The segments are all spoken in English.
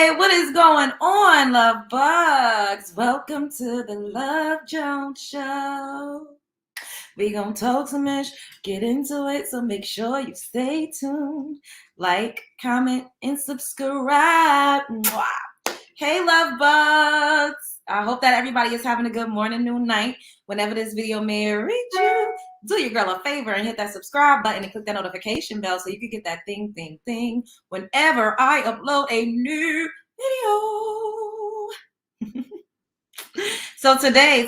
Hey, what is going on, love bugs? Welcome to the Love Jones Show. We gonna talk some ish, get into it, so make sure you stay tuned. Like, comment, and subscribe. Mwah. Hey, love bugs. I hope that everybody is having a good morning, noon, night. Whenever this video may reach you, do your girl a favor and hit that subscribe button and click that notification bell so you can get that thing whenever I upload a new video. So today,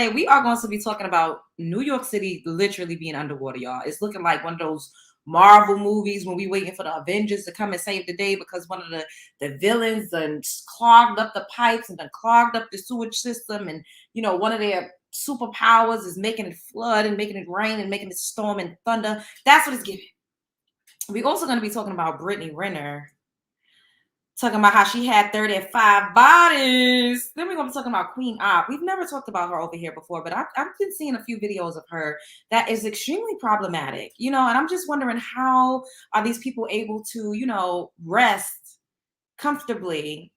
we are going to be talking about New York City literally being underwater, y'all. It's looking like one of those Marvel movies when we waiting for the Avengers to come and save the day because one of the villains done clogged up the pipes and done clogged up the sewage system. And, you know, one of their superpowers is making it flood and making it rain and making it storm and thunder. That's what it's giving. We're also going to be talking about Brittney Renner. Talking about how she had 35 bodies. Then we're going to be talking about Queen Op. We've never talked about her over here before, but I've been seeing a few videos of her that is extremely problematic, you know, and I'm just wondering how are these people able to, you know, rest comfortably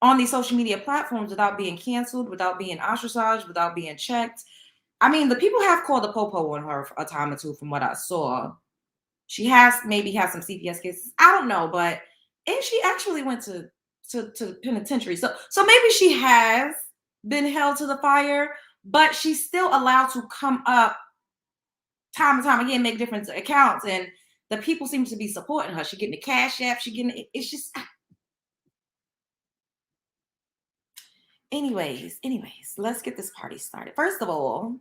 on these social media platforms without being canceled, without being ostracized, without being checked. I mean, the people have called the popo on her a time or two from what I saw. She has maybe had some CPS cases. I don't know, but and she actually went to penitentiary. So maybe she has been held to the fire, but she's still allowed to come up time and time again, make different accounts. And the people seem to be supporting her. She getting the cash app. She getting it's just. Anyways, let's get this party started. First of all,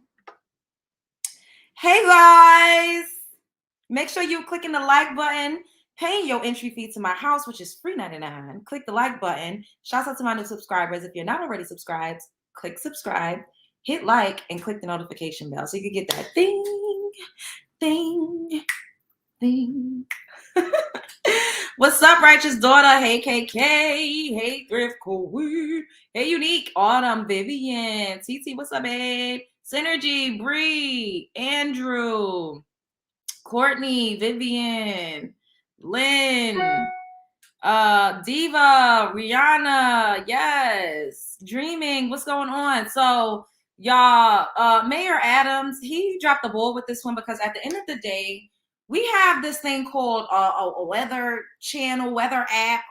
hey guys, make sure you clicking the like button. Paying your entry fee to my house, which is free $99. Click the like button. Shouts out to my new subscribers. If you're not already subscribed, click subscribe, hit like, and click the notification bell so you can get that thing. What's up, righteous daughter? Hey, KK. Hey, Thrift Queen. Hey, Unique. Autumn, Vivian. TT, what's up, babe? Synergy, Bree, Andrew, Courtney, Vivian, Lynn, Diva, Rihanna, yes, Dreaming, what's going on? So y'all, Mayor Adams, he dropped the ball with this one because at the end of the day, we have this thing called a weather channel, weather app.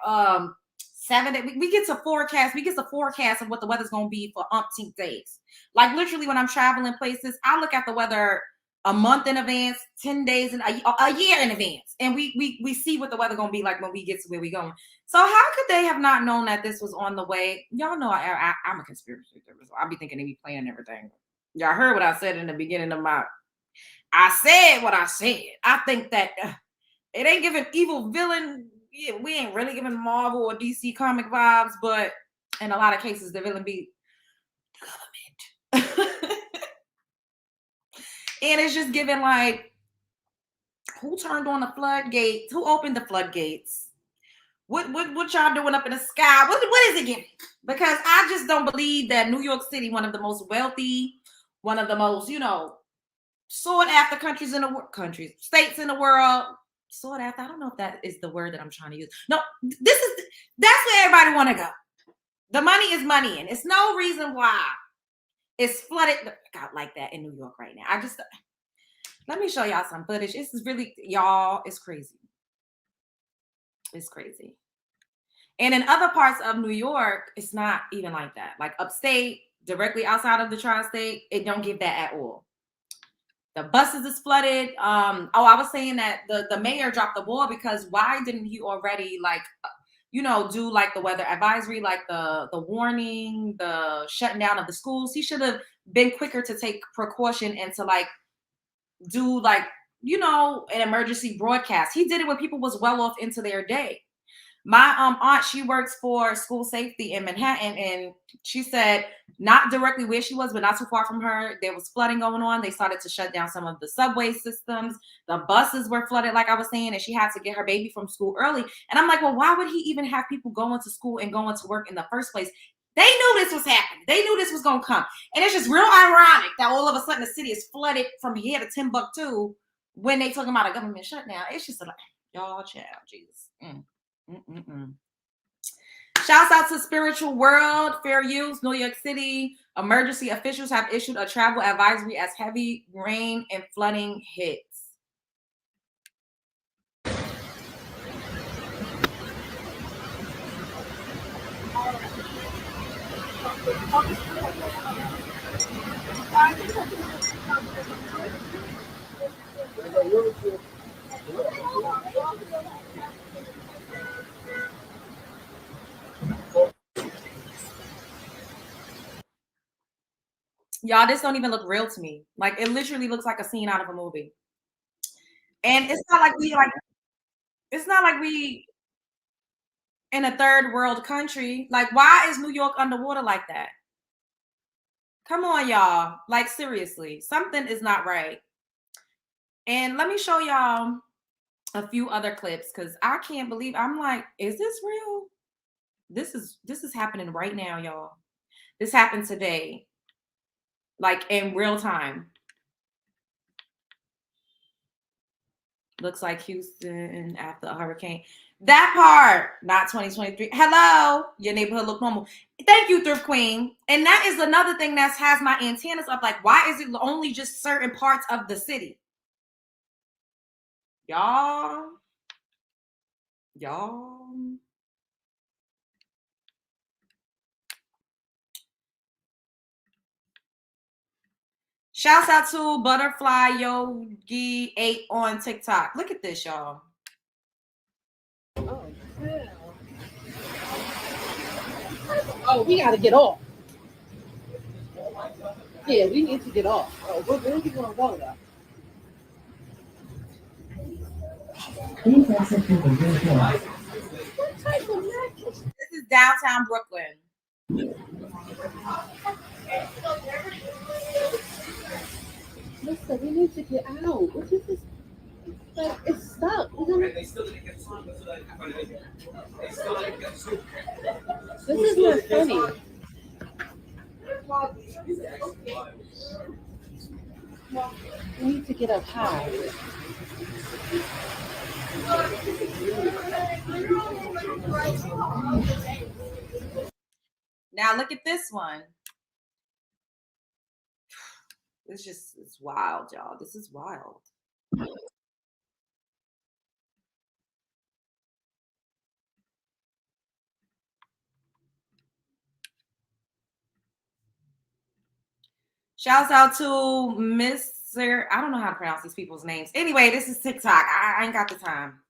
7 days, we get to forecast. We get the forecast of what the weather's gonna be for umpteen days. Like literally, when I'm traveling places, I look at the weather a month in advance, 10 days, and a year in advance. And we see what the weather going to be like when we get to where we're going. So how could they have not known that this was on the way? Y'all know I'm a conspiracy theorist. I'll be thinking they be planning everything. Y'all heard what I said in the beginning of I said what I said. I think that it ain't giving evil villain. Yeah, we ain't really giving Marvel or DC comic vibes, but in a lot of cases, the villain be the government. And it's just giving like, who turned on the floodgates? Who opened the floodgates? What y'all doing up in the sky? What is it giving? Because I just don't believe that New York City, one of the most wealthy, one of the most, you know, sought after states in the world. Sought after, I don't know if that is the word that I'm trying to use. No, that's where everybody want to go. The money is money, and it's no reason why it's flooded out like that in New York right now. Let me show y'all some footage. This is really, y'all, it's crazy. It's crazy. And in other parts of New York, it's not even like that. Like upstate, directly outside of the tri-state, it don't give that at all. The buses is flooded. I was saying that the mayor dropped the ball because why didn't he already like, you know, do like the weather advisory, like the warning, the shutting down of the schools? He should have been quicker to take precaution and to like do like, you know, an emergency broadcast. He did it when people was well off into their day. My aunt, she works for school safety in Manhattan, and she said not directly where she was, but not too far from her, there was flooding going on. They started to shut down some of the subway systems. The buses were flooded, like I was saying, and she had to get her baby from school early. And I'm like, well, why would he even have people going to school and going to work in the first place? They knew this was happening. They knew this was going to come. And it's just real ironic that all of a sudden the city is flooded from here to Timbuktu when they talking about a government shutdown. It's just like, y'all, child, Jesus. Shouts out to Spiritual World, Fair Use, New York City. Emergency officials have issued a travel advisory as heavy rain and flooding hits. Y'all, this don't even look real to me. Like, it literally looks like a scene out of a movie. And it's not like we in a third world country. Like, why is New York underwater like that? Come on, y'all. Like, seriously, something is not right. And let me show y'all a few other clips because I can't believe, I'm like, is this real? This is happening right now, y'all. This happened today, like in real time. Looks like Houston after a hurricane. That part, not 2023. Hello, your neighborhood look normal. Thank you, Thrift Queen. And that is another thing that has my antennas up. Like, why is it only just certain parts of the city? Y'all. Shouts out to Butterfly Yogi 8 on TikTok. Look at this, y'all. Oh, yeah. Oh, we got to get off. Yeah, we need to get off. Oh, where do you want to go, though? What type of mattress? This is downtown Brooklyn. Listen, we need to get out. What is this? Like, it's stuck. This is not funny. We need to get up high. Now look at this one. It's wild, y'all. This is wild. Shouts out to Mr. I don't know how to pronounce these people's names. Anyway, this is TikTok. I ain't got the time.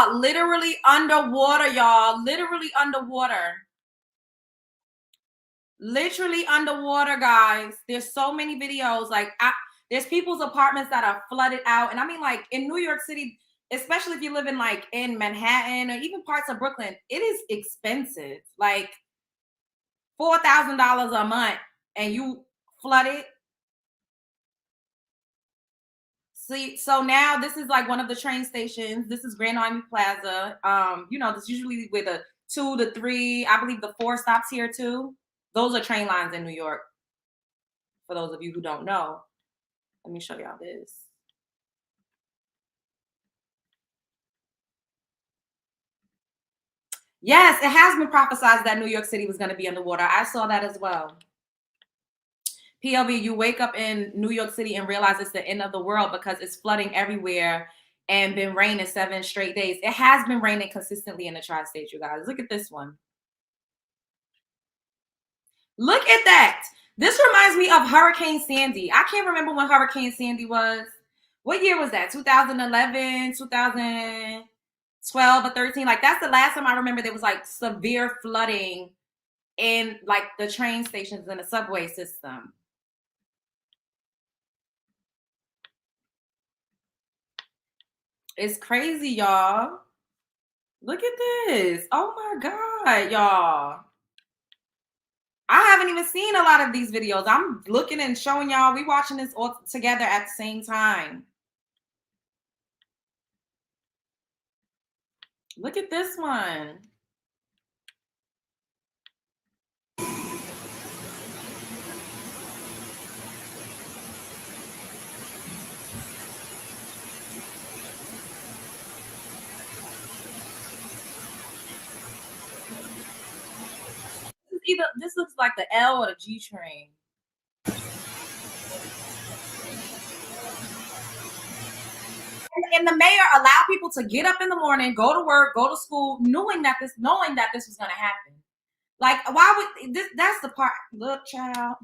Literally underwater, y'all. Literally underwater. Literally underwater, guys. There's so many videos. Like, there's people's apartments that are flooded out. And I mean, like, in New York City, especially if you live in, like, in Manhattan or even parts of Brooklyn, it is expensive. Like, $4,000 a month and you flooded. See, so now this is like one of the train stations. This is Grand Army Plaza. You know, this usually with a 2 to 3, I believe the 4 stops here too. Those are train lines in New York. For those of you who don't know, let me show y'all this. Yes, it has been prophesized that New York City was going to be underwater. I saw that as well. PLV, you wake up in New York City and realize it's the end of the world because it's flooding everywhere and been raining 7 straight days. It has been raining consistently in the tri-state, you guys. Look at this one. Look at that. This reminds me of Hurricane Sandy. I can't remember when Hurricane Sandy was. What year was that? 2011, 2012 or 13? Like, that's the last time I remember there was like severe flooding in like the train stations and the subway system. It's crazy, y'all. Look at this. Oh my God, y'all. I haven't even seen a lot of these videos. I'm looking and showing y'all. We watching this all together at the same time. Look at this one. either, this looks like the L or the G train. And the mayor allowed people to get up in the morning, go to work, go to school, knowing that this was going to happen. Like, why would this? That's the part. Look, child.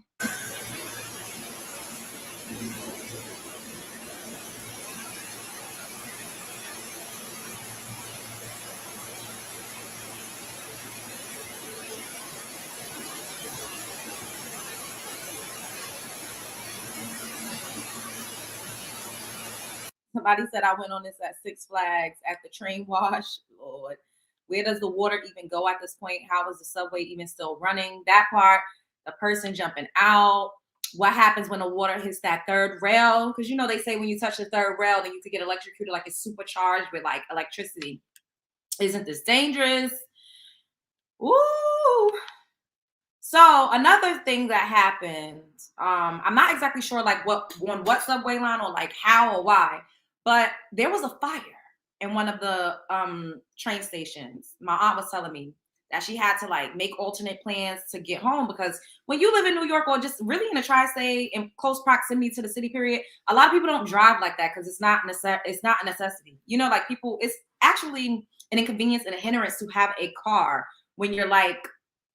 Somebody said I went on this at Six Flags at the train wash. Lord, where does the water even go at this point? How is the subway even still running? That part, the person jumping out. What happens when the water hits that third rail? Because you know they say when you touch the third rail, then you could get electrocuted, like it's supercharged with like electricity. Isn't this dangerous? Ooh. So another thing that happened, I'm not exactly sure like what subway line or like how or why, but there was a fire in one of the train stations. My aunt was telling me that she had to like make alternate plans to get home because when you live in New York or just really in a tri-state in close proximity to the city period, a lot of people don't drive like that because it's not a necessity. You know, like people, it's actually an inconvenience and a hindrance to have a car when you're like,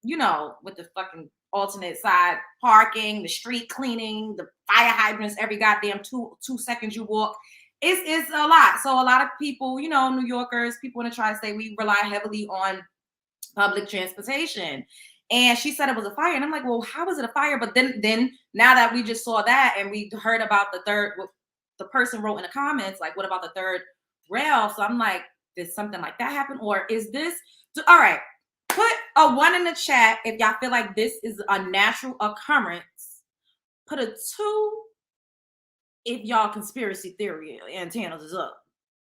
you know, with the fucking alternate side parking, the street cleaning, the fire hydrants every goddamn two seconds you walk. It's a lot. So a lot of people, you know, New Yorkers, people in the tri-state, we rely heavily on public transportation. And she said it was a fire. And I'm like, well, how was it a fire? But then now that we just saw that and we heard about the third, the person wrote in the comments, like, what about the third rail? So I'm like, did something like that happen? Or is this, all right, put a 1 in the chat if y'all feel like this is a natural occurrence. Put a 2 if y'all conspiracy theory antennas is up.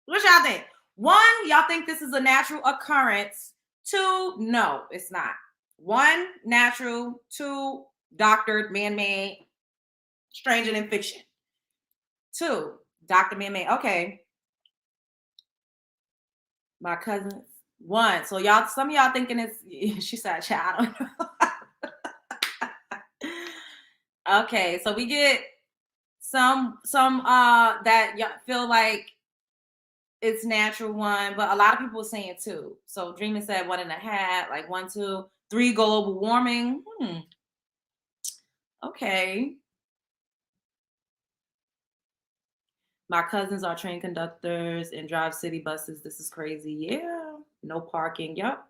What y'all think? 1, y'all think this is a natural occurrence. 2, no, it's not. 1, natural. 2, doctored, man-made, stranger than fiction. 2, doctor man-made. Okay. My cousins. 1. So y'all, some of y'all thinking it's, she said, I don't know. Okay, so we get some that y'all feel like it's natural 1, but a lot of people are saying 2. So Dreamer said 1.5, like 1, 2, 3 global warming. Okay. My cousins are train conductors and drive city buses. This is crazy. Yeah. No parking. Yep.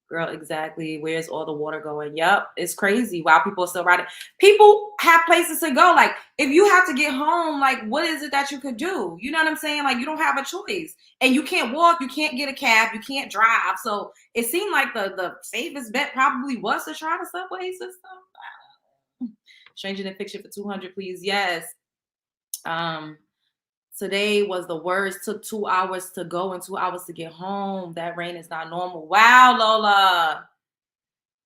Girl, exactly. Where's all the water going? Yep. It's crazy. Wow, people are still riding. People have places to go. Like, if you have to get home, like, what is it that you could do? You know what I'm saying? Like, you don't have a choice. And you can't walk. You can't get a cab. You can't drive. So it seemed like the safest bet probably was to try the subway system. Stranger than fiction for 200, please. Yes. Today was the worst. Took 2 hours to go and 2 hours to get home. That rain is not normal. Wow, Lola.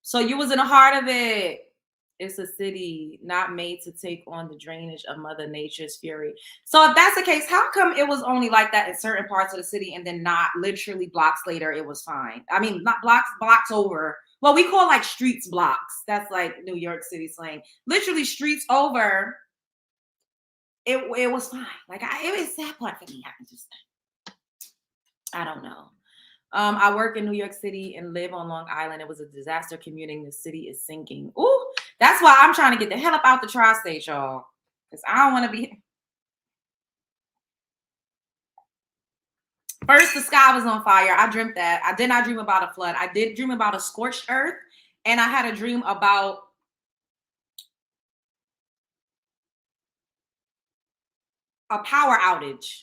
So you was in the heart of it. It's a city not made to take on the drainage of Mother Nature's fury. So if that's the case, how come it was only like that in certain parts of the city and then not literally blocks later, it was fine? I mean, not blocks over. Well, we call like streets blocks. That's like New York City slang. Literally streets over. It was fine. Like it was that part for me. I don't know. I work in New York City and live on Long Island. It was a disaster commuting. The city is sinking. Ooh, that's why I'm trying to get the hell up out the tri-state, y'all. Because I don't want to be. First, the sky was on fire. I dreamt that. I did not dream about a flood. I did dream about a scorched earth. And I had a dream about a power outage.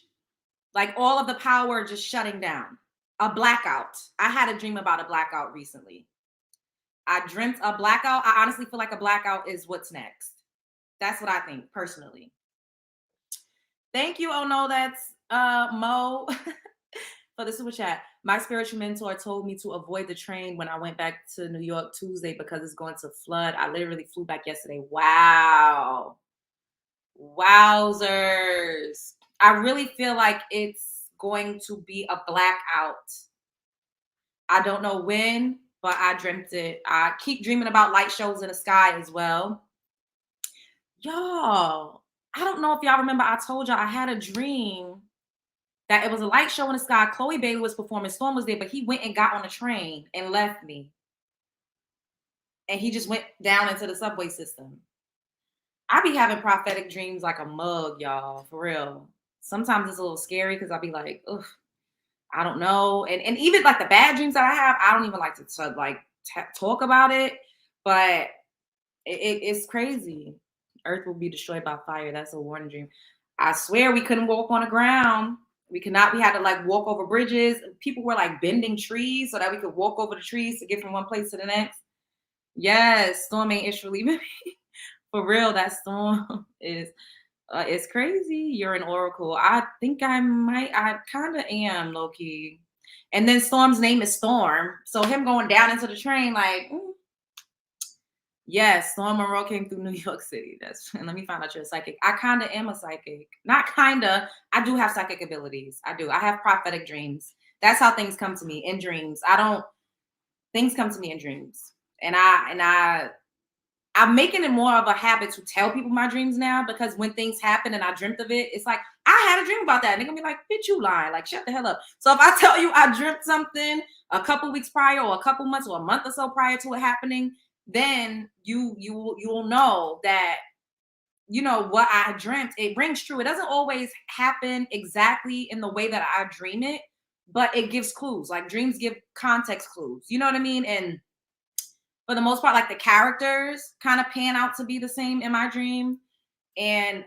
Like all of the power just shutting down. A blackout. I had a dream about a blackout recently. I dreamt a blackout. I honestly feel like a blackout is what's next. That's what I think personally. Thank you. Oh no, that's Mo for the super chat. My spiritual mentor told me to avoid the train when I went back to New York Tuesday because it's going to flood. I literally flew back yesterday. Wow. Wowzers. I really feel like it's going to be a blackout. I don't know when, but I dreamt it. I keep dreaming about light shows in the sky as well. Y'all, I don't know if y'all remember, I told y'all I had a dream that it was a light show in the sky. Chloe Bailey was performing, Storm was there, but he went and got on a train and left me. And he just went down into the subway system. I be having prophetic dreams like a mug, y'all, for real. Sometimes it's a little scary because I'll be like, ugh, I don't know. And even like the bad dreams that I have, I don't even like to talk about it. But it's crazy. Earth will be destroyed by fire. That's a warning dream. I swear we couldn't walk on the ground. We had to like walk over bridges. People were like bending trees so that we could walk over the trees to get from one place to the next. Yes, Storm ain't ish leaving me. For real, that Storm is it's crazy. You're an oracle. I think I kind of am, low-key. And then Storm's name is Storm. So him going down into the train, like, yes, Storm Monroe came through New York City. And let me find out you're a psychic. I kind of am a psychic. Not kind of. I do have psychic abilities. I do. I have prophetic dreams. That's how things come to me in dreams. Things come to me in dreams. And I'm making it more of a habit to tell people my dreams now, because when things happen and I dreamt of it, it's like, I had a dream about that. And they're gonna be like, bitch, you lying. Like, shut the hell up. So if I tell you I dreamt something a couple weeks prior or a couple months or a month or so prior to it happening, then you will know that, you know, what I dreamt, it rings true. It doesn't always happen exactly in the way that I dream it, but it gives clues. Like dreams give context clues. You know what I mean? And for the most part, like the characters kind of pan out to be the same in my dream. And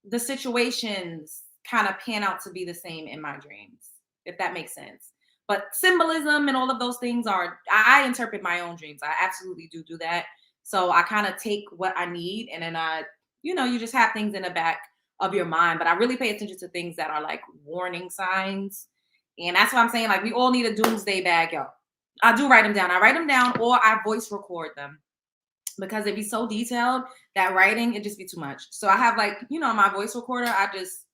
the situations kind of pan out to be the same in my dreams, if that makes sense. But symbolism and all of those things I interpret my own dreams. I absolutely do that. So I kind of take what I need, and then you just have things in the back of your mind. But I really pay attention to things that are like warning signs. And that's what I'm saying. Like, we all need a doomsday bag, y'all. I do write them down. I write them down, or I voice record them, because it'd be so detailed that writing, it'd just be too much. So I have like, my voice recorder, I just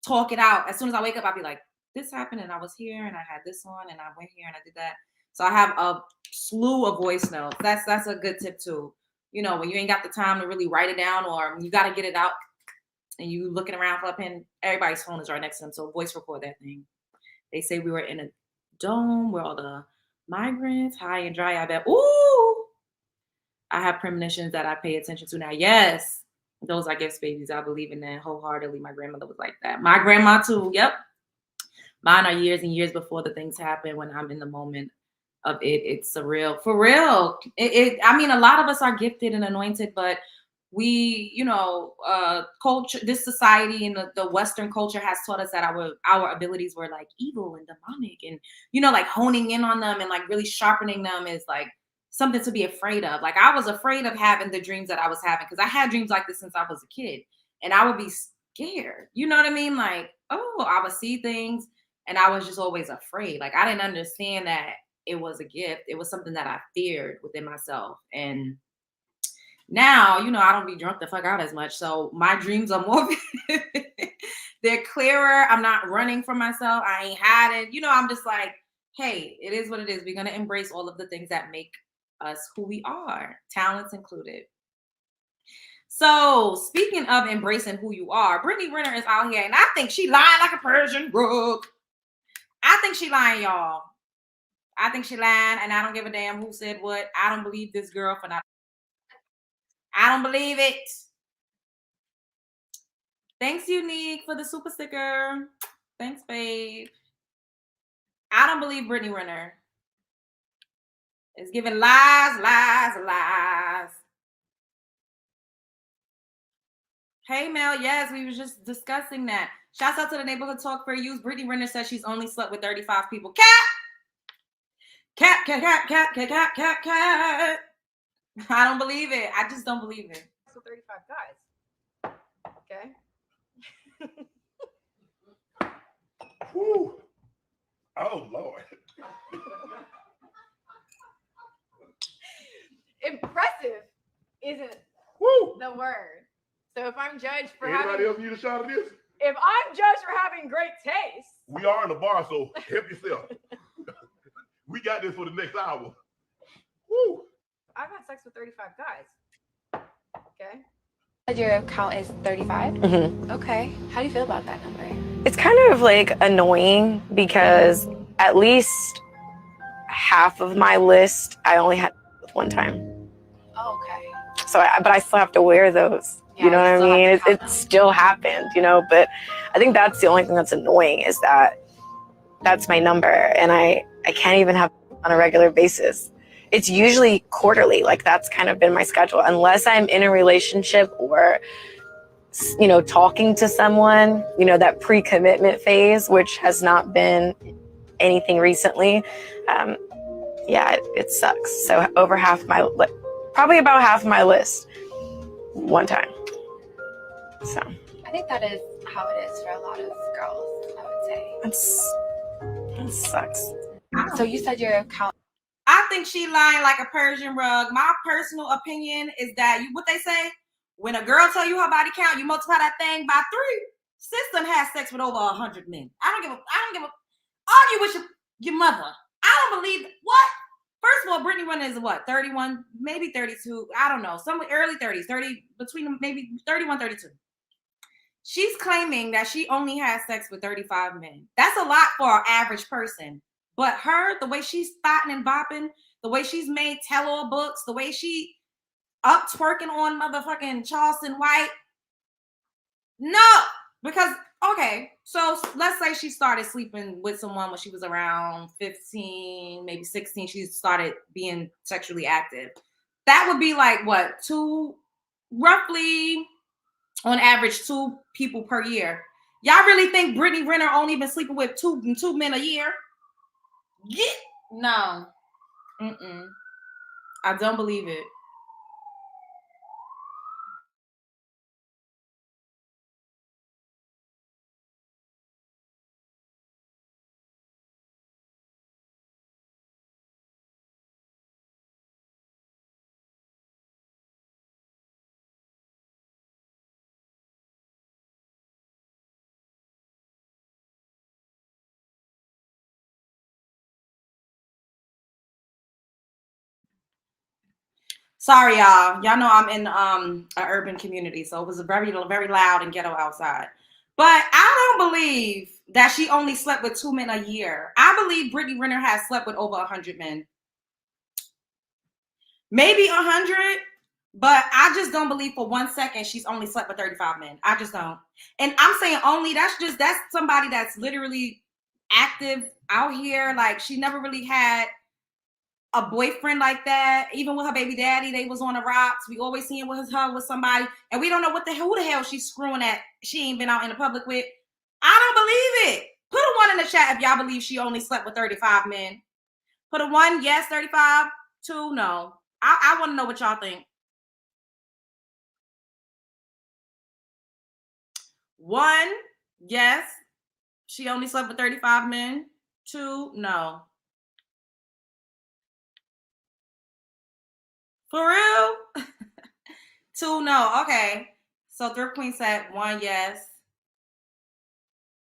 talk it out. As soon as I wake up, I'll be like, this happened and I was here and I had this on and I went here and I did that. So I have a slew of voice notes. That's a good tip too. When you ain't got the time to really write it down, or you got to get it out and you looking around for a pen, everybody's phone is right next to them. So voice record that thing. They say we were in a dome where all the migrants, high and dry, I bet. Ooh, I have premonitions that I pay attention to now. Yes, those are gifts, babies. I believe in that wholeheartedly. My grandmother was like that. My grandma too. Yep. Mine are years and years before the things happen. When I'm in the moment of it, it's surreal. For real. I mean, a lot of us are gifted and anointed, but we, culture, this society and the Western culture has taught us that our abilities were like evil and demonic, and like honing in on them and like really sharpening them is like something to be afraid of. Like, I was afraid of having the dreams that I was having, because I had dreams like this since I was a kid, and I would be scared. You know what I mean? Like, I would see things and I was just always afraid. Like, I didn't understand that it was a gift. It was something that I feared within myself. And now, I don't be drunk the fuck out as much. So my dreams are more, they're clearer. I'm not running from myself. I ain't hiding. I'm just like, hey, it is what it is. We're going to embrace all of the things that make us who we are, talents included. So speaking of embracing who you are, Brittney Renner is out here, and I think she lying like a Persian rug. I think she lying, y'all. I think she lying, and I don't give a damn who said what. I don't believe this girl for not. I don't believe it. Thanks, Unique, for the super sticker. Thanks, babe. I don't believe Brittney Renner is giving lies, lies, lies. Hey, Mel. Yes, we were just discussing that. Shouts out to the neighborhood talk fair use. Brittney Renner says she's only slept with 35 people. Cat. I don't believe it. I just don't believe it. So 35 guys. Okay. Whew. Oh, Lord. Impressive isn't the word. So if I'm judged for anybody else need a shot of this? If I'm judged for having great taste. We are in the bar, so help yourself. We got this for the next hour. Woo. I've had sex with 35 guys. Okay. Your count is 35? Mm-hmm. Okay. How do you feel about that number? It's kind of like annoying because at least half of my list I only had one time. Oh, okay. So, but I still have to wear those. Yeah, you know what I still have mean? to It count them. still happened, you know. But I think that's the only thing that's annoying is that that's my number, and I can't even have it on a regular basis. It's usually quarterly. Like that's kind of been my schedule, unless I'm in a relationship or, you know, talking to someone, you know, that pre-commitment phase, which has not been anything recently. Yeah, it sucks. So over half my, probably about half my list one time. So I think that is how it is for a lot of girls, I would say. that sucks. So you said your count. I think she lying like a Persian rug. My personal opinion is that what they say, when a girl tell you her body count, you multiply that thing by 3. Sis done had sex with over 100 men. I don't give a argue with your mother. I don't believe what. First of all, Brittney Renner is what, 31, maybe 32. I don't know, some early 30s, 30 between maybe 31, 32. She's claiming that she only has sex with 35 men. That's a lot for an average person. But her, the way she's thotting and bopping, the way she's made tell-all books, the way she up twerking on motherfucking Charleston White. No, because, okay, so let's say she started sleeping with someone when she was around 15, maybe 16. She started being sexually active. That would be like, what, roughly on average 2 people per year. Y'all really think Brittney Renner only been sleeping with two men a year? No. I don't believe it. Sorry, y'all. Y'all know I'm in an urban community, so it was very, very loud and ghetto outside. But I don't believe that she only slept with 2 men a year. I believe Brittney Renner has slept with over 100 men. Maybe 100, but I just don't believe for 1 second she's only slept with 35 men. I just don't. And I'm saying only, that's somebody that's literally active out here. Like, she never really had a boyfriend like that. Even with her baby daddy, they was on the rocks. We always seeing her with somebody, and we don't know who the hell she's screwing at. She ain't been out in the public with. I don't believe it. Put a 1 in the chat if y'all believe she only slept with 35 men. Put a 1, yes, 35. 2, no. I want to know what y'all think. 1, yes, she only slept with 35 men. 2, no. For real? 2, no. Okay. So Thrift Queen said 1, yes.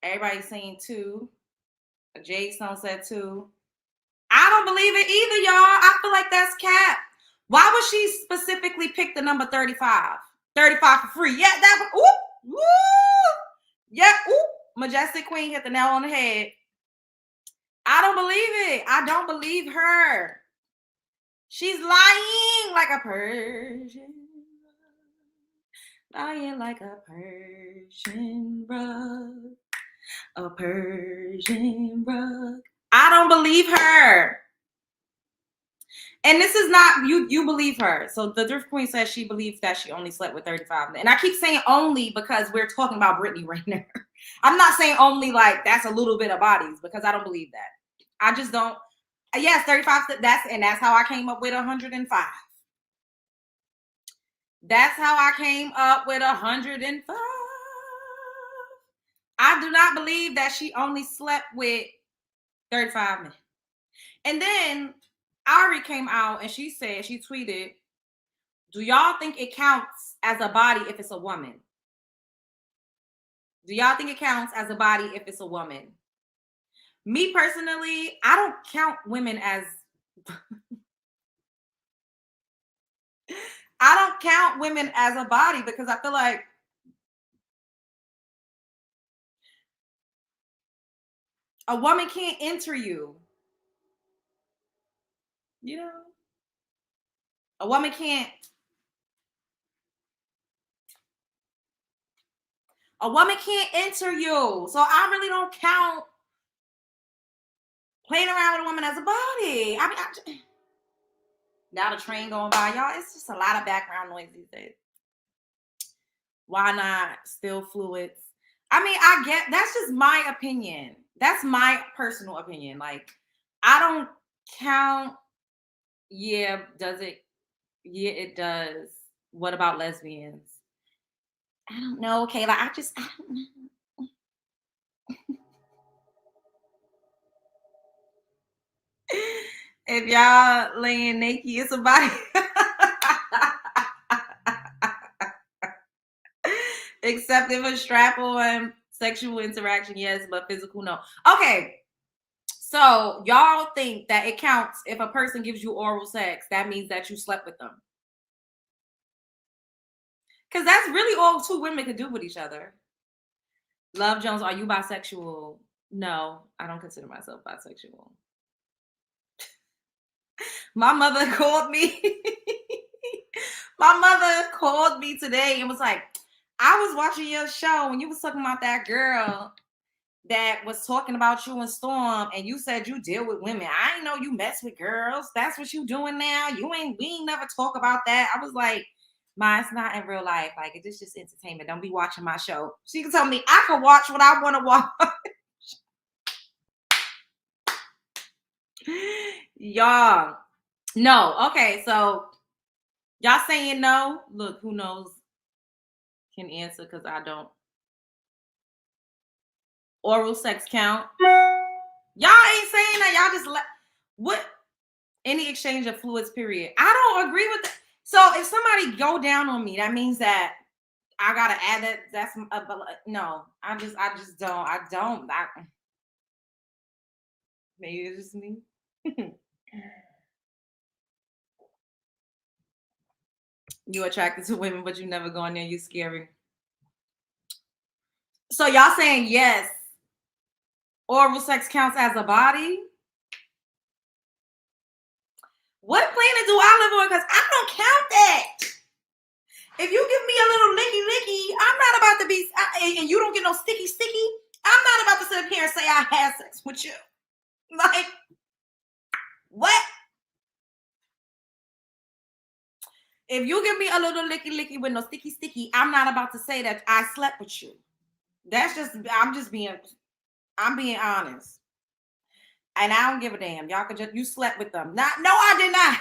Everybody's saying 2. Jade Stone said 2. I don't believe it either, y'all. I feel like that's cap. Why would she specifically pick the number 35? 35 for free. Yeah, that was, woo. Yeah, Majestic Queen hit the nail on the head. I don't believe it. I don't believe her. She's lying like a Persian. Lying like a Persian rug. A Persian rug. I don't believe her. And this is not, you believe her. So the Thrift Queen says she believes that she only slept with 35 men. And I keep saying only because we're talking about Brittney Renner. I'm not saying only like that's a little bit of bodies, because I don't believe that. I just don't. Yes, 35, that's how I came up with 105. That's how I came up with 105. I do not believe that she only slept with 35 men. And then Ari came out and she said, she tweeted, do y'all think it counts as a body if it's a woman? Do y'all think it counts as a body if it's a woman? Me personally, I don't count women as a body because I feel like a woman can't enter you. You know? A woman can't enter you. So I really don't count playing around with a woman as a body. I mean, now the train going by, y'all. It's just a lot of background noise these days. Why not? Still fluids. I mean, I get that's just my opinion. That's my personal opinion. Like, I don't count. Yeah, does it? Yeah, it does. What about lesbians? I don't know, Kayla. I don't know. If y'all laying naked, it's a body. Except if a strap on, sexual interaction, yes, but physical, no. Okay. So y'all think that it counts if a person gives you oral sex, that means that you slept with them. Because that's really all two women can do with each other. Love Jones, are you bisexual? No, I don't consider myself bisexual. My mother called me. My mother called me today and was like, I was watching your show and you was talking about that girl that was talking about you and Storm, and you said you deal with women. I didn't know you mess with girls. That's what you doing now. We ain't never talk about that. I was like, Ma, it's not in real life. Like, it's just entertainment. Don't be watching my show. She can tell me I can watch what I want to watch. Y'all. No. Okay, so y'all saying no. Look, who knows can answer because I don't. Oral sex count. Y'all ain't saying that. Y'all just what? Any exchange of fluids, period. I don't agree with that. So if somebody go down on me, that means that I gotta add that. That's no. I just don't. I don't. Maybe it's just me. You attracted to women, but you never go in there. You scary. So y'all saying yes? Oral sex counts as a body? What planet do I live on? Because I don't count that. If you give me a little licky, I'm not about to be, and you don't get no sticky, I'm not about to sit up here and say I had sex with you. Like, what? If you give me a little licky with no sticky, I'm not about to say that I slept with you. That's just, I'm being honest. And I don't give a damn. Y'all could you slept with them. No, I did not.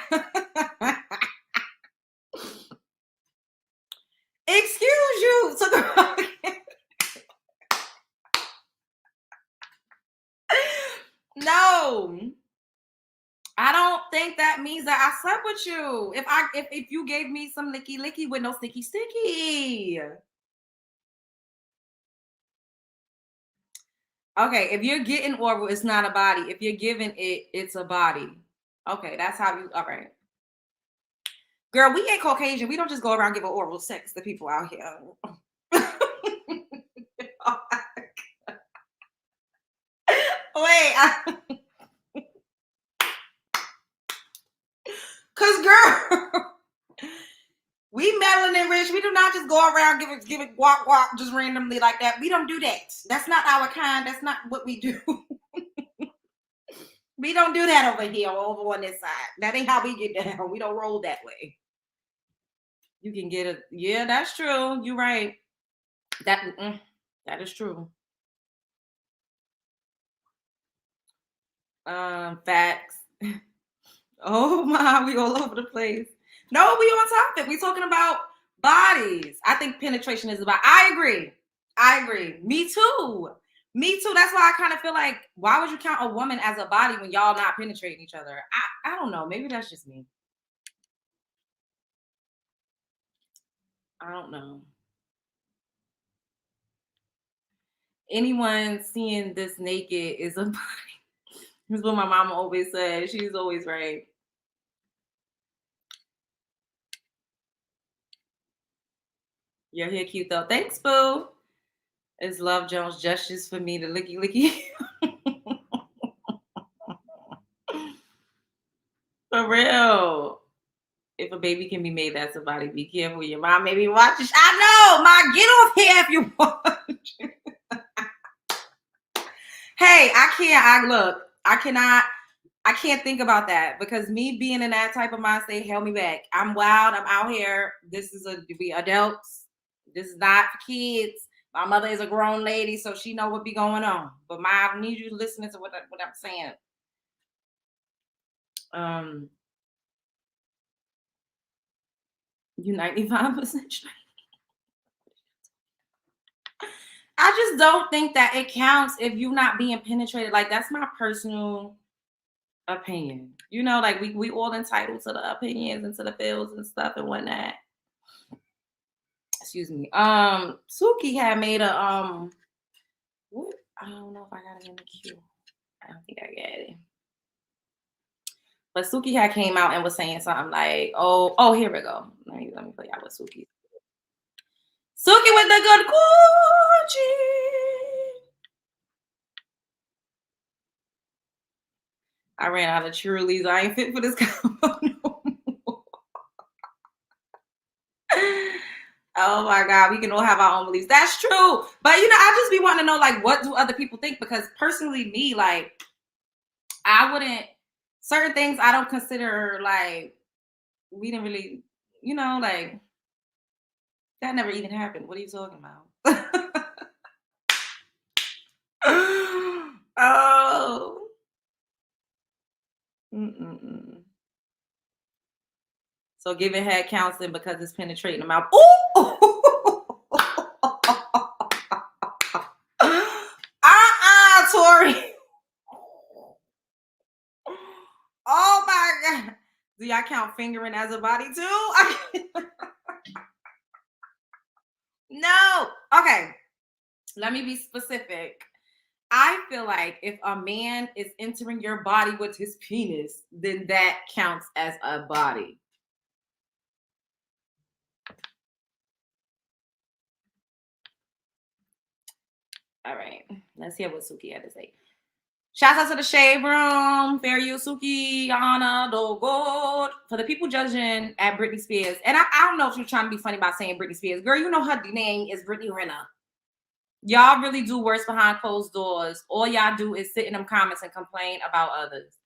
Excuse you. No. I don't think that means that I slept with you. If you gave me some licky with no sticky. Okay, if you're getting oral, it's not a body. If you're giving it, it's a body. Okay, that's how you. All right, girl, we ain't Caucasian. We don't just go around giving oral sex to people out here. Wait, cause girl, we melanin rich. We do not just go around giving guac just randomly like that. We don't do that. That's not our kind. That's not what we do. We don't do that over here, over on this side. That ain't how we get down. We don't roll that way. You can get it. Yeah, that's true. You're right. That is true. Facts. Oh my, we all over the place. No, we on topic. We talking about bodies. I think penetration is about. I agree. Me too. That's why I kind of feel like, why would you count a woman as a body when y'all not penetrating each other? I don't know. Maybe that's just me. I don't know. Anyone seeing this naked is a body. That's what my mama always said. She's always right. Your hair cute though. Thanks, boo. It's Love Jones gestures for me to licky licky. For real. If a baby can be made, that's a body. Be careful. Your mom may be watching. I know, Ma. Get off here if you want. Hey, I can't think about that because me being in that type of mind state held me back. I'm wild. I'm out here. We adults. This is not for kids. My mother is a grown lady, so she know what be going on. But I need you listening to what I'm saying. You 95% straight. I just don't think that it counts if you're not being penetrated. Like, that's my personal opinion. You know, like we all entitled to the opinions and to the feels and stuff and whatnot. Excuse me. Suki had made a what? I don't know if I got it in the queue. I don't think I got it. But Suki had came out and was saying something like, oh, here we go. Let me play out with Suki. Suki with the good Gucci. I ran out of Trulies. I ain't fit for this combo no more. Oh my God, we can all have our own beliefs. That's true. But you know, I just be wanting to know, like, what do other people think? Because personally, me, like, I wouldn't, certain things I don't consider, like, we didn't really, you know, like, that never even happened. What are you talking about? Oh. Mm-mm-mm. So giving head counseling because it's penetrating the mouth. Ooh! Tori. Oh my God. Do y'all count fingering as a body too? No. Okay. Let me be specific. I feel like if a man is entering your body with his penis, then that counts as a body. All right. Let's hear what Suki had to say. Shout out to the Shade Room. Fair you, Suki, Anna, do good. For the people judging at Britney Spears. And I don't know if you're trying to be funny about saying Britney Spears. Girl, you know her name is Brittney Renner. Y'all really do worse behind closed doors. All y'all do is sit in them comments and complain about others.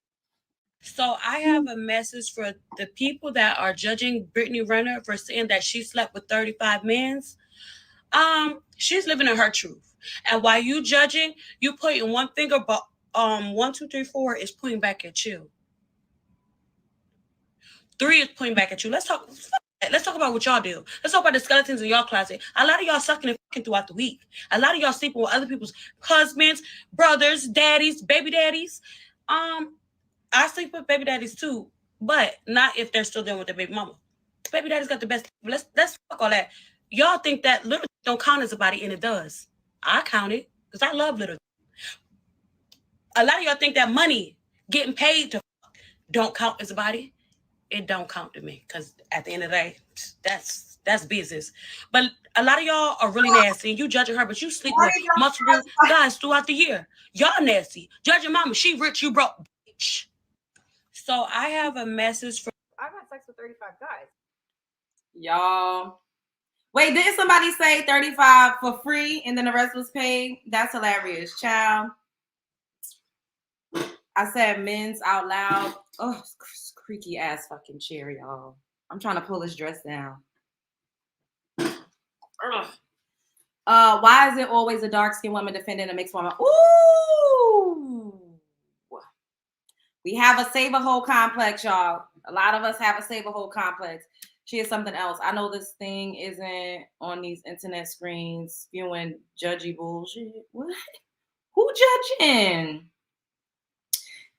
So I have a message for the people that are judging Brittney Renner for saying that she slept with 35 men. She's living in her truth. And while you judging, you pointing one finger, but 1, 2, 3, 4 is pointing back at you. 3 is pointing back at you. Let's talk about what y'all do. Let's talk about the skeletons in y'all closet. A lot of y'all sucking and fucking throughout the week. A lot of y'all sleeping with other people's husbands, brothers, daddies, baby daddies. I sleep with baby daddies too, but not if they're still dealing with their baby mama. Baby daddy's got the best. Let's fuck all that. Y'all think that little don't count as a body, and it does. I count it because I love little. A lot of y'all think that money, getting paid to fuck, don't count as a body. It don't count to me because at the end of the day, that's business. But a lot of y'all are really nasty, and you judging her, but you sleep with multiple guys throughout the year. Y'all nasty. Judging mama, she rich, you broke, bitch. So I have a message for. I've had sex with 35 guys. Y'all. Wait, didn't somebody say 35 for free and then the rest was paid? That's hilarious, child. I said men's out loud. Oh, creaky ass fucking chair, y'all. I'm trying to pull this dress down. Why is it always a dark-skinned woman defending a mixed woman? Ooh. We have a saber-hole complex, y'all. A lot of us have a saber-hole complex. She is something else. I know this thing isn't on these internet screens spewing judgy bullshit. What? Who judging?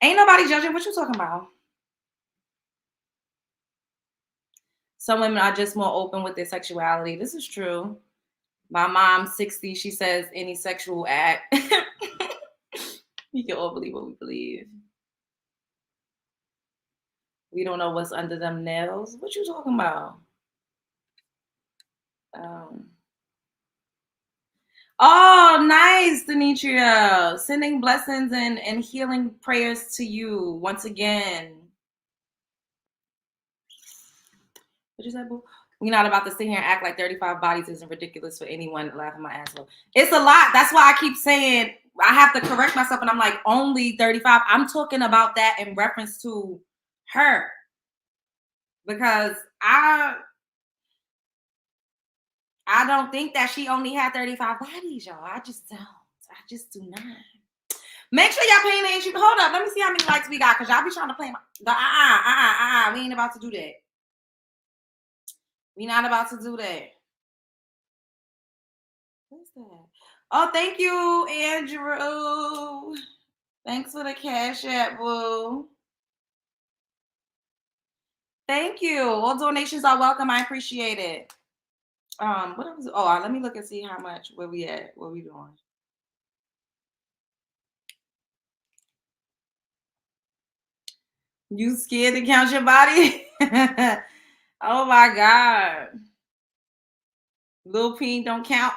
Ain't nobody judging. What you talking about? Some women are just more open with their sexuality. This is true. My mom's 60. She says any sexual act. We can all believe what we believe. We don't know what's under them nails. What you talking about? Oh, nice, Demetria. Sending blessings and healing prayers to you once again. What you said, boo? You're not about to sit here and act like 35 bodies isn't ridiculous for anyone laughing my ass off. It's a lot. That's why I keep saying I have to correct myself, and I'm like, only 35. I'm talking about that in reference to her. Because I don't think that she only had 35 bodies, y'all. I just don't. I just do not. Make sure y'all paying attention. Hold up. Let me see how many likes we got, because y'all be trying to play we ain't about to do that. We not about to do that. What's that? Oh, thank you, Andrew. Thanks for the cash app, boo. Thank you. All donations are welcome. I appreciate it. What else? Oh, let me look and see how much. Where we at? What we doing? You scared to count your body? Oh my God. Lil Peen don't count.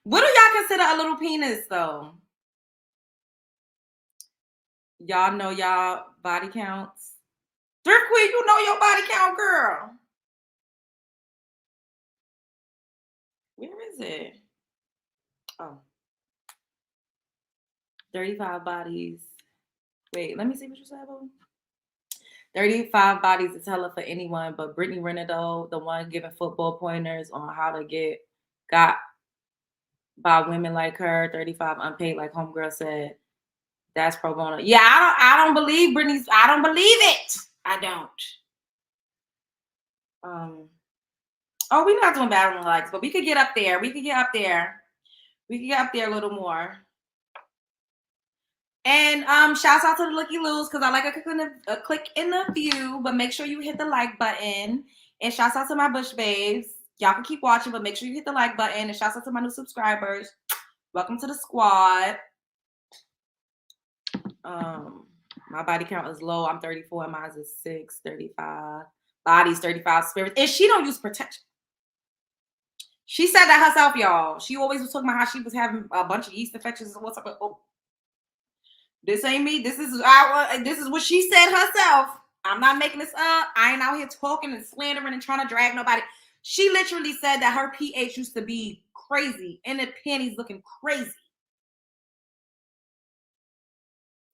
What do y'all consider a little penis, though? Y'all know y'all body counts? Thrift Queen, you know your body count, girl. Where is it? Oh. 35 bodies. Wait, let me see what you said, boo. 35 bodies is hella for anyone, but Brittney Renner, though, the one giving football pointers on how to get got by women like her, 35 unpaid, like homegirl said. That's pro bono. Yeah, I don't believe Brittney's. I don't believe it. I don't. Oh, we're not doing bad on the likes, but we could get up there. We could get up there. We could get up there a little more. And shouts out to the Looky Loos, because I like a click in the view, but make sure you hit the like button. And shouts out to my Bush babes. Y'all can keep watching, but make sure you hit the like button. And shouts out to my new subscribers. Welcome to the squad. My body count is low. I'm 34. Mine is 6, 35. Bodies, 35 spirits. And she don't use protection. She said that herself, y'all. She always was talking about how she was having a bunch of yeast infections and what's up. Oh. This ain't me. This is what she said herself. I'm not making this up. I ain't out here talking and slandering and trying to drag nobody. She literally said that her pH used to be crazy and the panties looking crazy.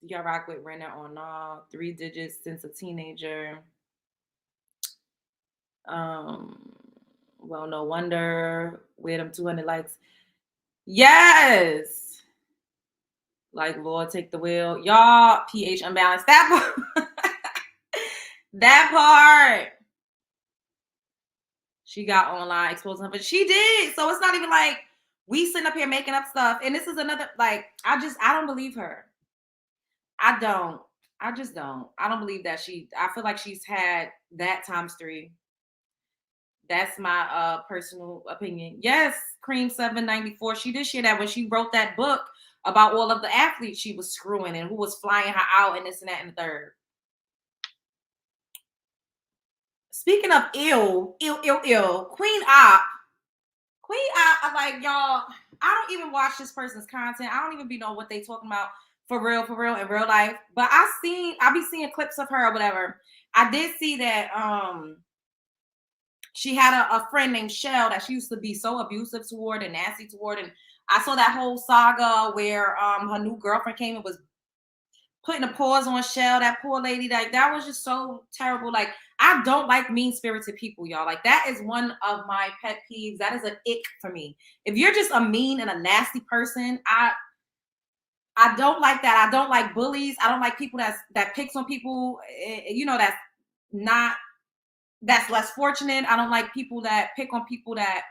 Y'all rock with Renner or not? 3 digits since a teenager. Well, no wonder. Where them 200 likes. Yes. Like, Lord, take the wheel. Y'all, pH unbalanced. That part. That part. She got online exposing her, but she did. So it's not even like we sitting up here making up stuff. And this is another, like, I don't believe her. I just don't. I don't believe that I feel like she's had that times 3. That's my personal opinion. Yes, Cream 794. She did share that when she wrote that book about all of the athletes she was screwing and who was flying her out and this and that and the third. Speaking of ill, Queen Op, I'm like, y'all, I don't even watch this person's content. I don't even know what they talking about for real, in real life. But I be seeing clips of her or whatever. I did see that she had a friend named Shell that she used to be so abusive toward and nasty toward. And I saw that whole saga where her new girlfriend came and was putting a pause on Shell, that poor lady. Like, that was just so terrible. Like, I don't like mean-spirited people, y'all. Like, that is one of my pet peeves. That is an ick for me. If you're just a mean and a nasty person, I don't like that. I don't like bullies. I don't like people that picks on people, that's less fortunate. I don't like people that pick on people that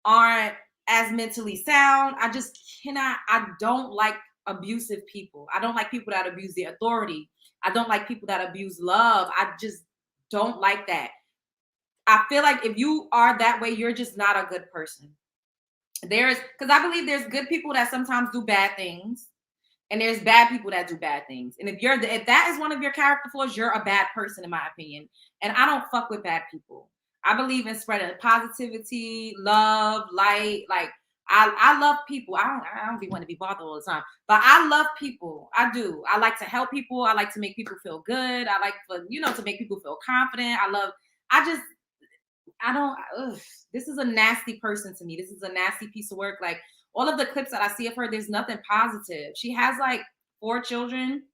aren't as mentally sound. I don't like abusive people. I don't like people that abuse the authority. I don't like people that abuse love. I just don't like that. I feel like if you are that way, you're just not a good person. Because I believe there's good people that sometimes do bad things. And there's bad people that do bad things. And if that is one of your character flaws, you're a bad person, in my opinion. And I don't fuck with bad people. I believe in spreading positivity, love, light. Like I love people. I don't be wanting to be bothered all the time, but I love people. I do. I like to help people. I like to make people feel good. I like to make people feel confident. This is a nasty person to me. This is a nasty piece of work. Like all of the clips that I see of her, there's nothing positive. She has like 4 children.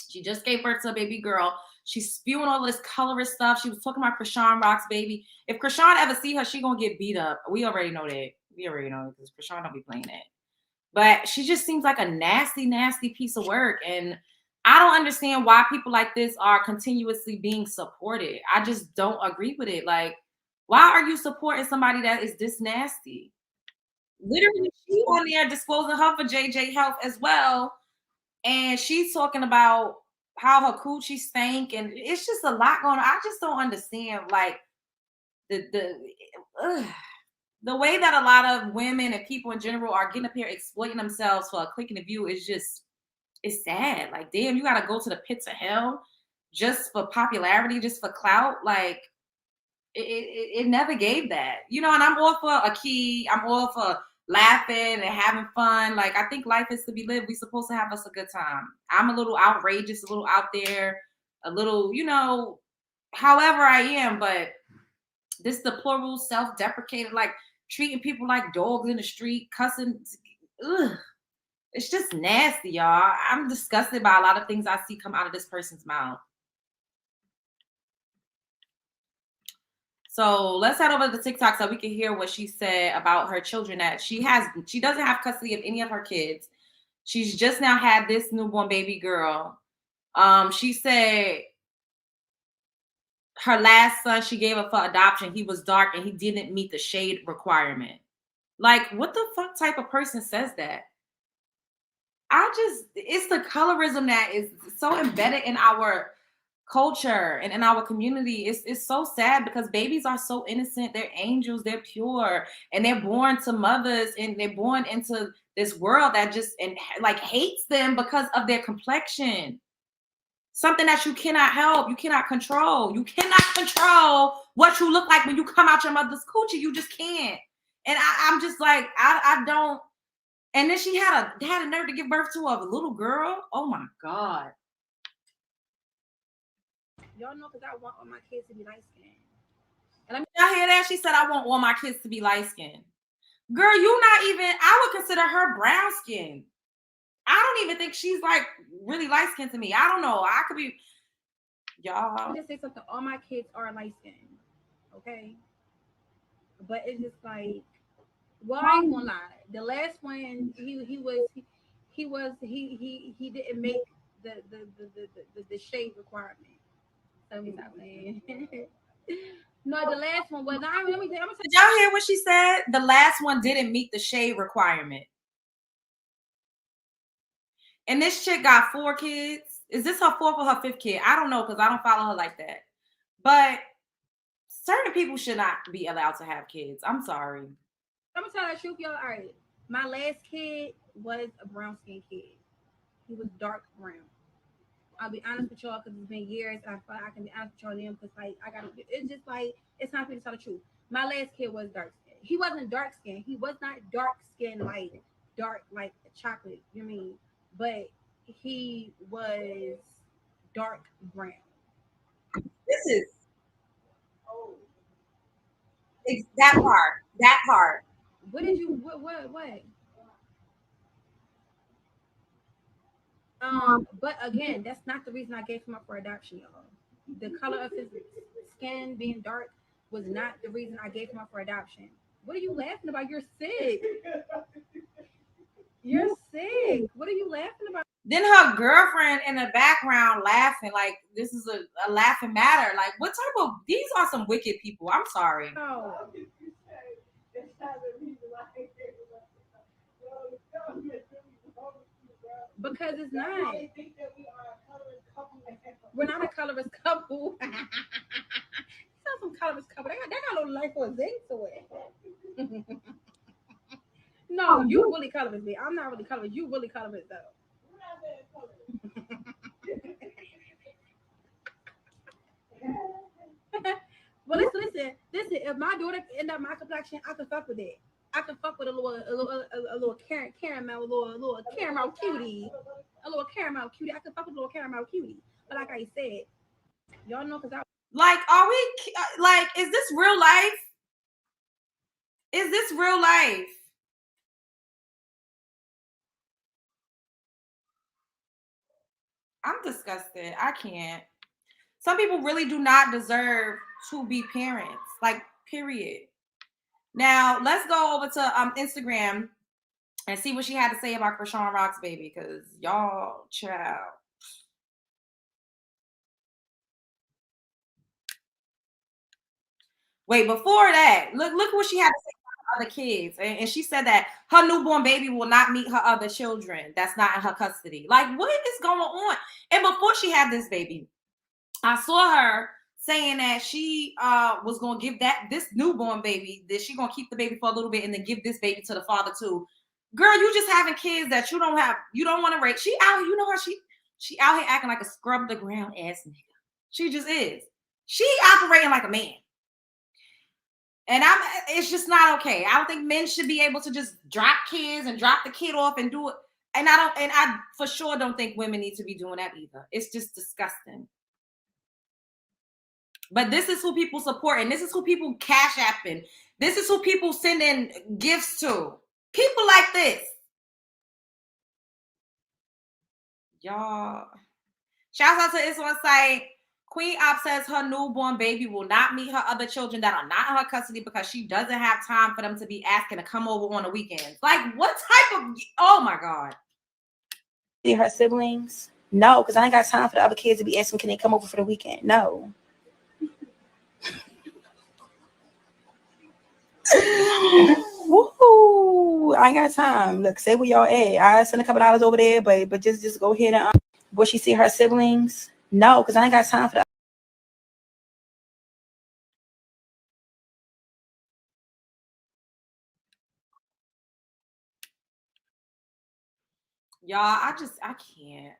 She just gave birth to a baby girl. She's spewing all this colorist stuff. She was talking about Chrisean Rock's baby. If Chrisean ever see her, she gonna get beat up. We already know that. We already know because Chrisean don't be playing that. But she just seems like a nasty, nasty piece of work. And I don't understand why people like this are continuously being supported. I just don't agree with it. Like, why are you supporting somebody that is this nasty? Literally, she on there disclosing her for JJ Health as well. And she's talking about how her coochie stank. And it's just a lot going on. I just don't understand, like, the way that a lot of women and people in general are getting up here exploiting themselves for a click and a view is just, it's sad. Like, damn, you got to go to the pits of hell just for popularity, just for clout. Like, it never gave that, and I'm all for a key. I'm all for laughing and having fun. Like, I think life is to be lived. We're supposed to have us a good time. I'm a little outrageous, a little out there, a little, however I am, but this deplorable, self-deprecating, like treating people like dogs in the street, cussing. Ugh. It's just nasty, y'all. I'm disgusted by a lot of things I see come out of this person's mouth. So let's head over to TikTok so we can hear what she said about her children, that she doesn't have custody of any of her kids. She's just now had this newborn baby girl. She said her last son she gave up for adoption, he was dark and he didn't meet the shade requirement. Like, what the fuck type of person says that? It's the colorism that is so embedded in our culture and in our community. It's so sad because babies are so innocent. They're angels. They're pure, and they're born to mothers, and they're born into this world that just hates them because of their complexion. Something that you cannot help, you cannot control. You cannot control what you look like when you come out your mother's coochie. You just can't. And I'm just like, I don't. And then she had a nerve to give birth to a little girl. Oh my God. Y'all know, because I want all my kids to be light skinned. And y'all hear that? She said, I want all my kids to be light skinned. Girl, I would consider her brown skinned. I don't even think she's like really light skinned to me. I don't know. I could be, y'all. I'm just say something. All my kids are light skinned. Okay. But it's just like, well, I ain't gonna lie. The last one, he didn't make the shade requirement. So he's not playing. No, the last one was not. Did y'all hear what she said? The last one didn't meet the shade requirement. And this chick got 4 kids. Is this her 4th or her 5th kid? I don't know, because I don't follow her like that. But certain people should not be allowed to have kids. I'm sorry. I'm gonna tell the truth, y'all. All right, my last kid was a brown skinned kid. He was dark brown. I'll be honest with y'all because it's been years. And I feel like I can be honest with y'all then because it's just like it's time for me to tell the truth. My last kid was dark skinned. He wasn't dark skinned. He was not dark skinned like dark like chocolate. You know what I mean? But he was dark brown. This is it's that part. What did you what? But again, that's not the reason I gave him up for adoption, y'all. The color of his skin being dark was not the reason I gave him up for adoption. What are you laughing about? You're sick. You're sick. What are you laughing about? Then her girlfriend in the background laughing like this is a laughing matter. Like, what type of, these are some wicked people. I'm sorry. Oh. Because it's not. We're not a colorist couple. It's not some colorist couple. They got no life or zing to it. No, you really colorist me. I'm not really colorist. You really colorist though. Well, listen. If my daughter end up my complexion, I can fuck with it. I can fuck with a little caramel, a little caramel cutie, a little caramel cutie. I can fuck with a little caramel cutie. But like I said, y'all know because I Like, are we like? Is this real life? Is this real life? I'm disgusted. I can't. Some people really do not deserve to be parents. Like, period. Now, let's go over to Instagram and see what she had to say about Chrisean Rock's baby, because y'all, child. Wait, before that, look what she had to say about other kids. And she said that her newborn baby will not meet her other children that's not in her custody. Like, what is going on? And before she had this baby, I saw her saying that she was gonna give this newborn baby, that she gonna keep the baby for a little bit and then give this baby to the father too. Girl, you just having kids that you don't want to raise. She out, you know how she out here acting like a scrub the ground ass nigga. She just is. She operating like a man. And it's just not okay. I don't think men should be able to just drop kids and drop the kid off and do it. And I for sure don't think women need to be doing that either. It's just disgusting. But this is who people support, and this is who people cash apping. This is who people sending gifts to. People like this. Y'all. Shouts out to this one site. Queen Op says her newborn baby will not meet her other children that are not in her custody because she doesn't have time for them to be asking to come over on the weekends. Like, what type of, oh my God. See her siblings? No, because I ain't got time for the other kids to be asking, can they come over for the weekend? No. Woo! I ain't got time. Look, say where y'all at. I send a couple dollars over there, but just go ahead and will she see her siblings? No, because I ain't got time for that. Y'all, I can't.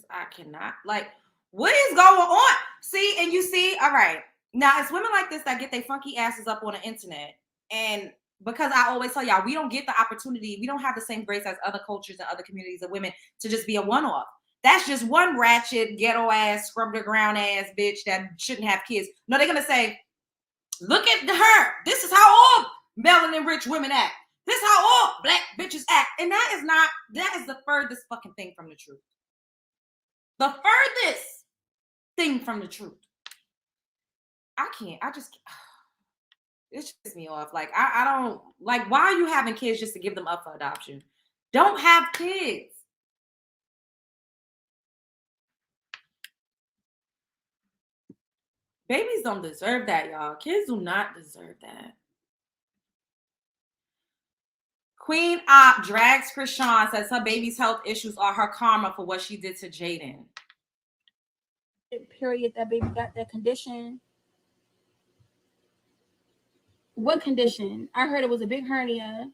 I cannot. Like, what is going on? See, and you see, all right. Now, it's women like this that get their funky asses up on the internet. And because I always tell y'all, we don't get the opportunity. We don't have the same grace as other cultures and other communities of women to just be a one-off. That's just one ratchet, ghetto ass, scrub the ground ass bitch that shouldn't have kids. No, they're going to say, look at her. This is how all melanin rich women act. This is how all black bitches act. And that is the furthest fucking thing from the truth. The furthest thing from the truth. It pisses me off. Like, I don't, like, why are you having kids just to give them up for adoption? Don't have kids. Babies don't deserve that, y'all. Kids do not deserve that. Queen Op drags Chrisean, says her baby's health issues are her karma for what she did to Jaden. Period, that baby got that condition. What condition? I heard it was a big hernia.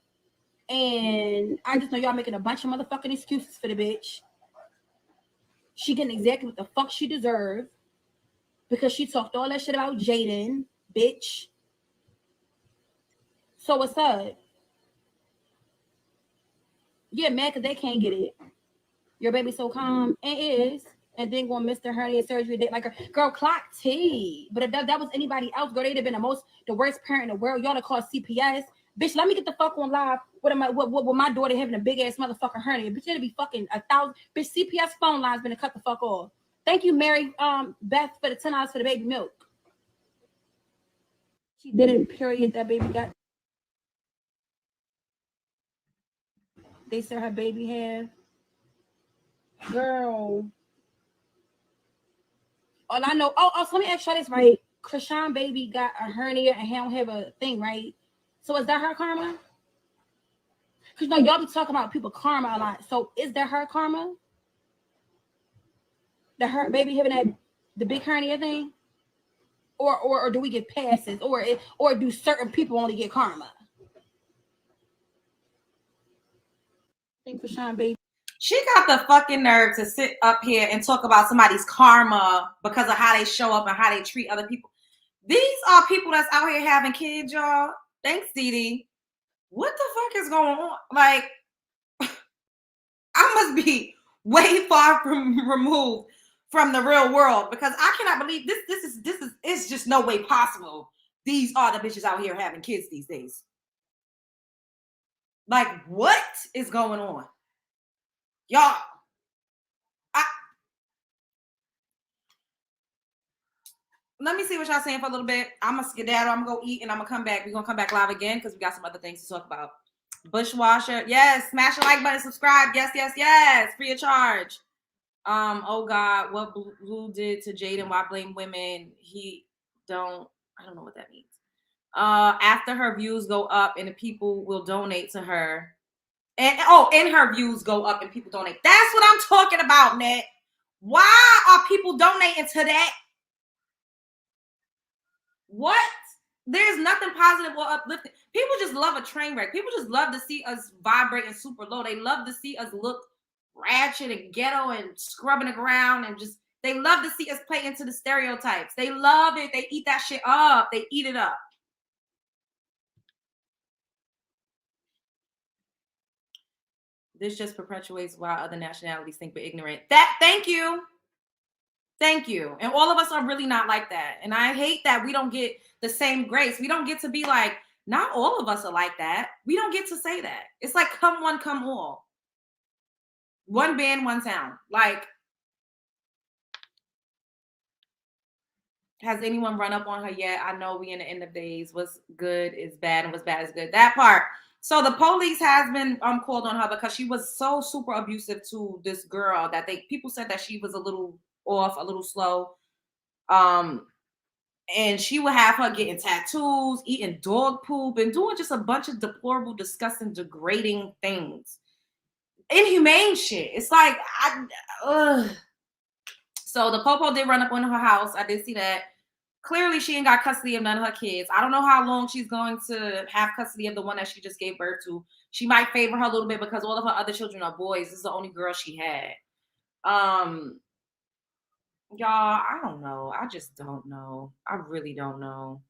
And I just know y'all making a bunch of motherfucking excuses for the bitch. She getting exactly what the fuck she deserved. Because she talked all that shit about Jaden, bitch. So what's up? Yeah, mad because they can't get it. Your baby so calm and is, and then gonna miss the hernia surgery date like her. Girl, clock T. But if that was anybody else, girl, they'd have been the worst parent in the world. Y'all to call CPS. Bitch, let me get the fuck on live. With my daughter having a big ass motherfucking hernia? Bitch, it'll be fucking 1,000. Bitch, CPS phone line's been to cut the fuck off. Thank you, Mary Beth, for the $10 for the baby milk. She didn't, period. That baby got. They said her baby had. Girl. All I know. Oh, so let me ask you this, right? Chrisean baby got a hernia and he don't have a thing, right? So is that her karma? Because y'all be talking about people karma a lot. So is that her karma? That her baby having the big hernia thing? Or do we get passes? Or do certain people only get karma? I think Chrisean baby. She got the fucking nerve to sit up here and talk about somebody's karma because of how they show up and how they treat other people. These are people that's out here having kids, y'all. Thanks, Dee. What the fuck is going on? Like, I must be way far from removed from the real world because I cannot believe this. It's just no way possible. These are the bitches out here having kids these days. Like, what is going on? Y'all, let me see what y'all saying for a little bit. I'm gonna skedaddle. I'm gonna go eat and I'm gonna come back. We're gonna come back live again because we got some other things to talk about. Bushwasher, yes. Smash the like button, subscribe. Yes. Free of charge. Oh God, what Blue did to Jaden? Why blame women? I don't know what that means. After her views go up and the people will donate to her. And her views go up and people donate. That's what I'm talking about, Ned. Why are people donating to that? What? There's nothing positive or uplifting. People just love a train wreck. People just love to see us vibrating super low. They love to see us look ratchet and ghetto and scrubbing the ground and just, they love to see us play into the stereotypes. They love it. They eat that shit up. They eat it up. This just perpetuates why other nationalities think we're ignorant. Thank you. And all of us are really not like that. And I hate that we don't get the same grace. We don't get to be like, not all of us are like that. We don't get to say that. It's like, come one, come all. One band, one sound. Like, has anyone run up on her yet? I know we in the end of days. What's good is bad and what's bad is good. That part. So the police has been called on her because she was so super abusive to this girl that people said that she was a little off, a little slow. And she would have her getting tattoos, eating dog poop, and doing just a bunch of deplorable, disgusting, degrading things. Inhumane shit. It's like, So the popo did run up on her house. I did see that. Clearly, she ain't got custody of none of her kids. I don't know how long she's going to have custody of the one that she just gave birth to. She might favor her a little bit because all of her other children are boys. This is the only girl she had. Y'all, I don't know. I just don't know. I really don't know.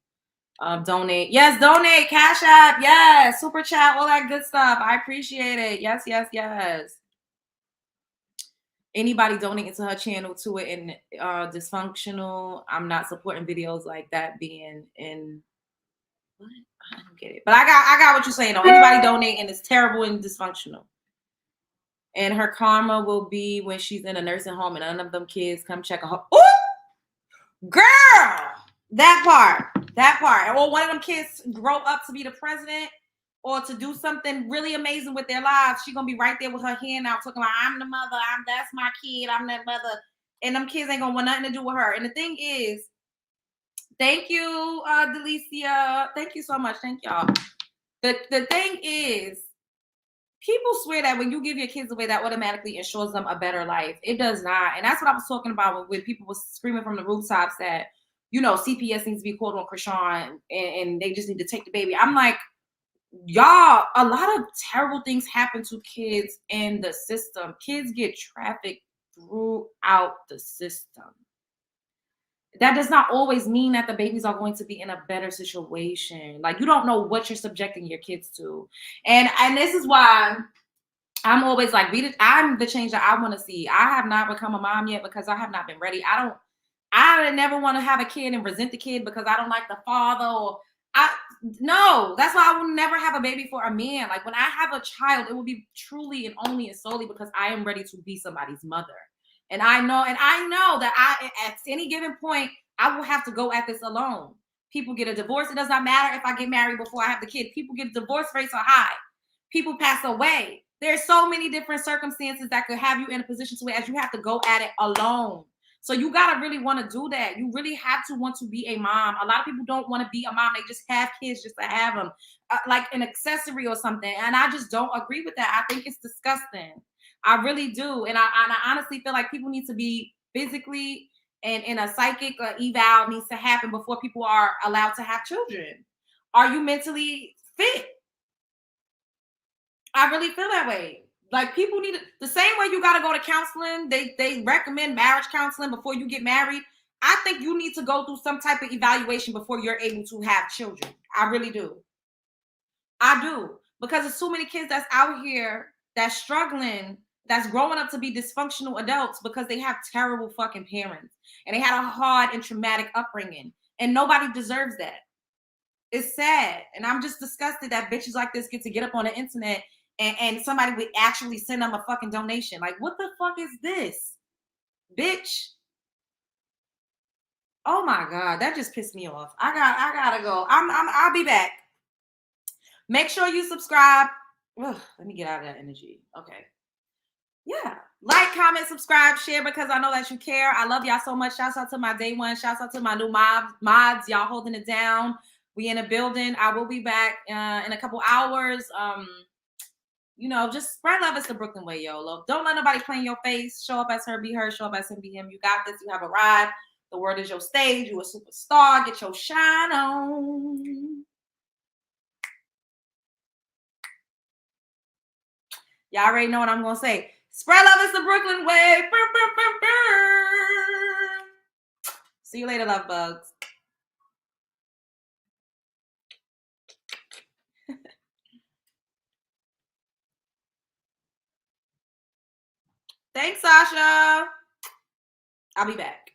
Donate. Yes, donate. Cash App. Yes. Super chat. All that good stuff. I appreciate it. Yes. Anybody donating to her channel to it in dysfunctional, I'm not supporting videos like that being in. What? I don't get it. But I got what you're saying though. Anybody donating is terrible and dysfunctional. And her karma will be when she's in a nursing home and none of them kids come check on her. Ooh! Girl! That part. Or one of them kids grow up to be the president or to do something really amazing with their lives. She's gonna be right there with her hand out talking about, I'm the mother, that's my kid, I'm that mother. And them kids ain't gonna want nothing to do with her. And the thing is, thank you, Delicia. Thank you so much. Thank y'all. The thing is, people swear that when you give your kids away, that automatically ensures them a better life. It does not. And that's what I was talking about when people were screaming from the rooftops that, CPS needs to be called on Chrisean and they just need to take the baby. I'm like, y'all, a lot of terrible things happen to kids in the system. Kids get trafficked throughout the system. That does not always mean that the babies are going to be in a better situation. Like, you don't know what you're subjecting your kids to. And this is why I'm always like, I'm the change that I want to see. I have not become a mom yet because I have not been ready. I never want to have a kid and resent the kid because I don't like the father no, that's why I will never have a baby for a man. Like, when I have a child, it will be truly and only and solely because I am ready to be somebody's mother. And I know that at any given point, I will have to go at this alone. People get a divorce. It does not matter if I get married before I have the kid. People get divorce rates are high. People pass away. There's so many different circumstances that could have you in a position to where you have to go at it alone. So you got to really want to do that. You really have to want to be a mom. A lot of people don't want to be a mom. They just have kids just to have them, like an accessory or something. And I just don't agree with that. I think it's disgusting. I really do. And I honestly feel like people need to be physically and in a psychic eval needs to happen before people are allowed to have children. Are you mentally fit? I really feel that way. Like people need the same way you got to go to counseling. They recommend marriage counseling before you get married. I think you need to go through some type of evaluation before you're able to have children. I really do. I do. Because there's so many kids that's out here that's struggling, that's growing up to be dysfunctional adults because they have terrible fucking parents and they had a hard and traumatic upbringing. And nobody deserves that. It's sad. And I'm just disgusted that bitches like this get up on the internet and somebody would actually send them a fucking donation. Like, what the fuck is this? Bitch. Oh my God, that just pissed me off. I gotta go. I'll be back. Make sure you subscribe. Ugh, let me get out of that energy. Okay. Yeah. Like, comment, subscribe, share because I know that you care. I love y'all so much. Shouts out to my day one. Shouts out to my new mods. Y'all holding it down. We in a building. I will be back in a couple hours. Just spread love. It's the Brooklyn way, yo. Don't let nobody play in your face. Show up as her, be her. Show up as him, be him. You got this. You have a ride. The word is your stage. You a superstar. Get your shine on. Y'all already know what I'm going to say. Spread love is the Brooklyn way. Burr, burr, burr, burr. See you later, love bugs. Thanks, Sasha. I'll be back.